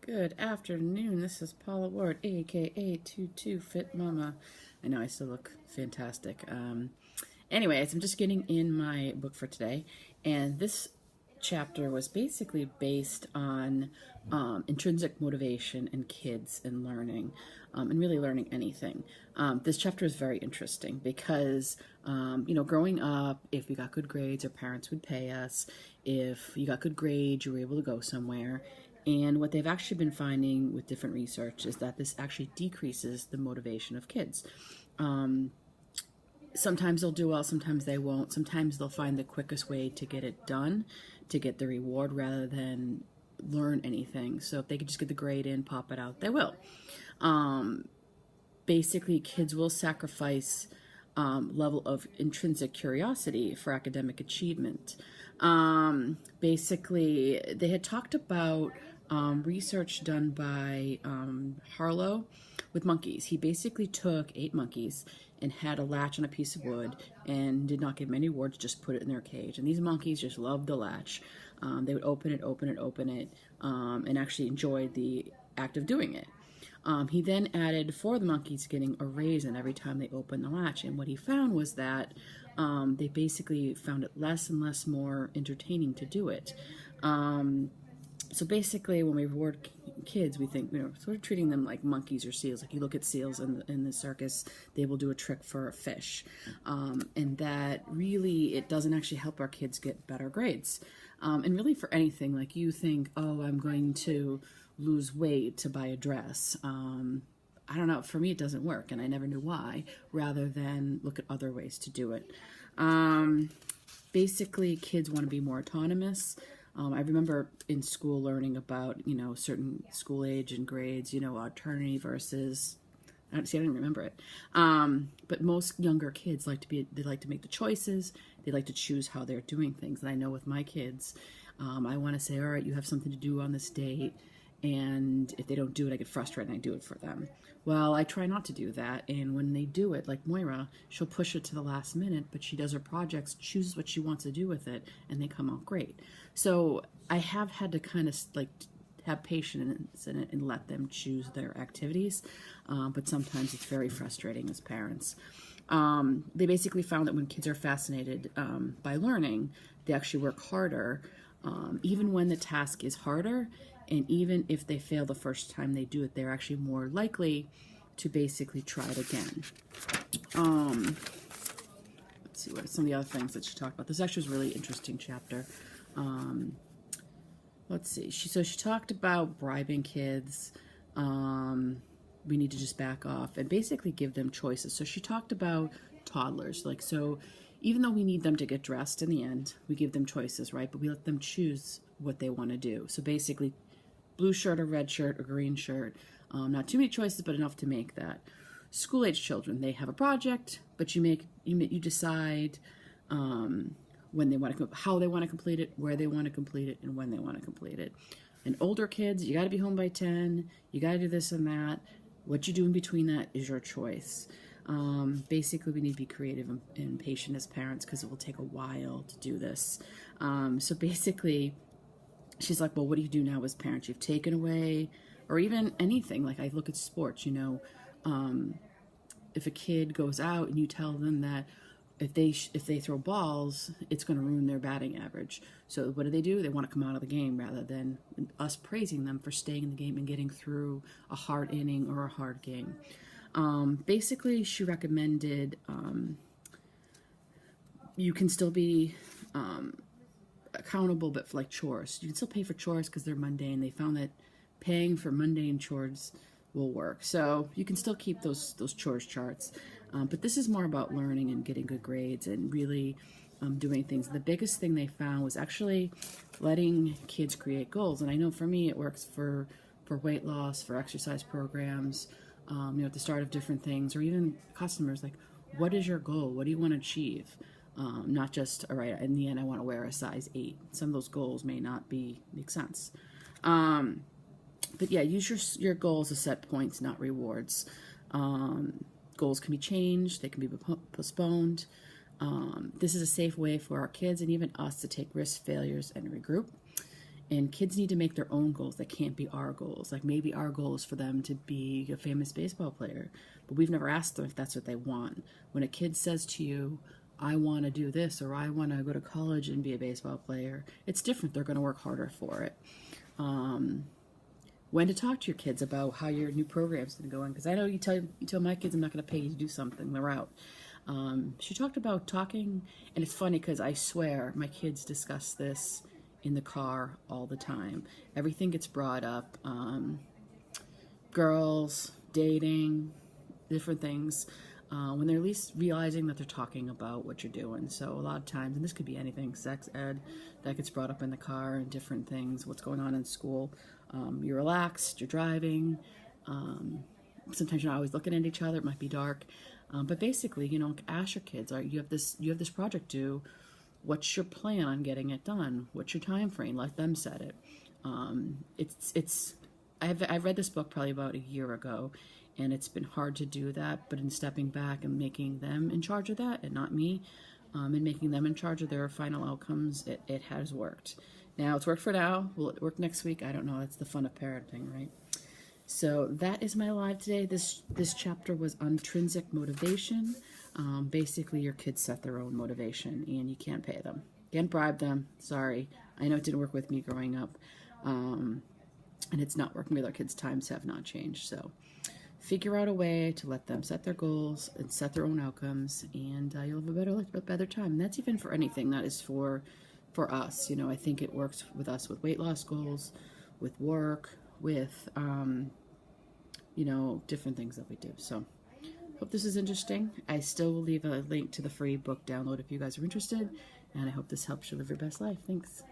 Good afternoon. This is Paula Ward, aka 22 Fit Mama. I know I still look fantastic. Anyways, I'm just getting in my book for today, and this chapter was basically based on intrinsic motivation in kids and learning, and really learning anything. This chapter is very interesting because, growing up, if we got good grades, our parents would pay us. If you got good grades, you were able to go somewhere. And what they've actually been finding with different research is that this actually decreases the motivation of kids. Sometimes they'll do well, sometimes they won't. Sometimes they'll find the quickest way to get it done, to get the reward rather than learn anything. So if they could just get the grade in, pop it out, they will. Basically, kids will sacrifice level of intrinsic curiosity for academic achievement. Basically, they had talked about research done by Harlow with monkeys. He basically took 8 monkeys and had a latch on a piece of wood and did not give them any rewards, just put it in their cage. And these monkeys just loved the latch. They would open it, and actually enjoyed the act of doing it. He then added 4 of the monkeys getting a raisin every time they opened the latch. And what he found was that they basically found it less and less more entertaining to do it. So basically, when we reward kids, we think, sort of treating them like monkeys or seals. Like you look at seals in the circus, they will do a trick for a fish. And that really, it doesn't actually help our kids get better grades. And really for anything, like you think, oh, I'm going to lose weight to buy a dress. I don't know, for me it doesn't work, and I never knew why, rather than look at other ways to do it. Basically, kids want to be more autonomous. I remember in school learning about, certain school age and grades, autonomy versus, I didn't remember it. But most younger kids they like to make the choices. They like to choose how they're doing things. And I know with my kids, I want to say, all right, you have something to do on this date. And if they don't do it, I get frustrated and I do it for them. Well, I try not to do that. And when they do it, like Moira, she'll push it to the last minute, but she does her projects, chooses what she wants to do with it, and they come out great. So I have had to kind of have patience in it and let them choose their activities. But sometimes it's very frustrating as parents. They basically found that when kids are fascinated by learning, they actually work harder, even when the task is harder. And even if they fail the first time they do it, they're actually more likely to basically try it again. Let's see what some of the other things that she talked about. This actually was a really interesting chapter. Let's see. She talked about bribing kids. We need to just back off and basically give them choices. So she talked about toddlers. Even though we need them to get dressed in the end, we give them choices, right? But we let them choose what they want to do. So basically, blue shirt or red shirt or green shirt. Not too many choices, but enough to make that. School-age children, they have a project, but you decide when they want to, how they want to complete it, where they want to complete it, and when they want to complete it. And older kids, you got to be home by 10. You got to do this and that. What you do in between that is your choice. Basically, we need to be creative and patient as parents because it will take a while to do this. So basically, she's like, well, what do you do now as parents? You've taken away, or even anything. Like I look at sports, if a kid goes out and you tell them that if they throw balls, it's going to ruin their batting average. So what do? They want to come out of the game rather than us praising them for staying in the game and getting through a hard inning or a hard game. Basically, she recommended you can still be accountable, but for like chores. You can still pay for chores because they're mundane. They found that paying for mundane chores will work. So you can still keep those chores charts. But this is more about learning and getting good grades and really doing things. The biggest thing they found was actually letting kids create goals. And I know for me it works for weight loss, for exercise programs, at the start of different things, or even customers, like, what is your goal? What do you want to achieve? Not just, all right, in the end, I want to wear a size 8. Some of those goals may not make sense. But yeah, use your goals to set points, not rewards. Goals can be changed. They can be postponed. This is a safe way for our kids and even us to take risks, failures, and regroup. And kids need to make their own goals. That can't be our goals. Like maybe our goal is for them to be a famous baseball player, but we've never asked them if that's what they want. When a kid says to you, I want to do this, or I want to go to college and be a baseball player, it's different. They're going to work harder for it. When to talk to your kids about how your new program's going to go in. Because I know you tell my kids I'm not going to pay you to do something. They're out. She talked about talking, and it's funny because I swear my kids discuss this in the car all the time. Everything gets brought up. Girls, dating, different things. When they're at least realizing that they're talking about what you're doing. So a lot of times, and this could be anything, sex ed, that gets brought up in the car and different things, what's going on in school. You're relaxed, you're driving. Sometimes you're not always looking at each other. It might be dark. But basically, ask your kids, all right, you have this project due. What's your plan on getting it done? What's your time frame? Let them set it. I've read this book probably about a year ago, and it's been hard to do that, but in stepping back and making them in charge of that and not me, and making them in charge of their final outcomes, it has worked. Now, it's worked for now. Will it work next week? I don't know. That's the fun of parenting, right? So that is my live today. This chapter was intrinsic motivation. Basically, your kids set their own motivation, and you can't pay them. Can't bribe them. Sorry. I know it didn't work with me growing up, and it's not working with our kids. Times have not changed. So figure out a way to let them set their goals and set their own outcomes, and you'll have a better life, a better time. And that's even for anything. That is for us. I think it works with us with weight loss goals, with work, with different things that we do. So hope this is interesting. I still will leave a link to the free book download if you guys are interested, and I hope this helps you live your best life. Thanks.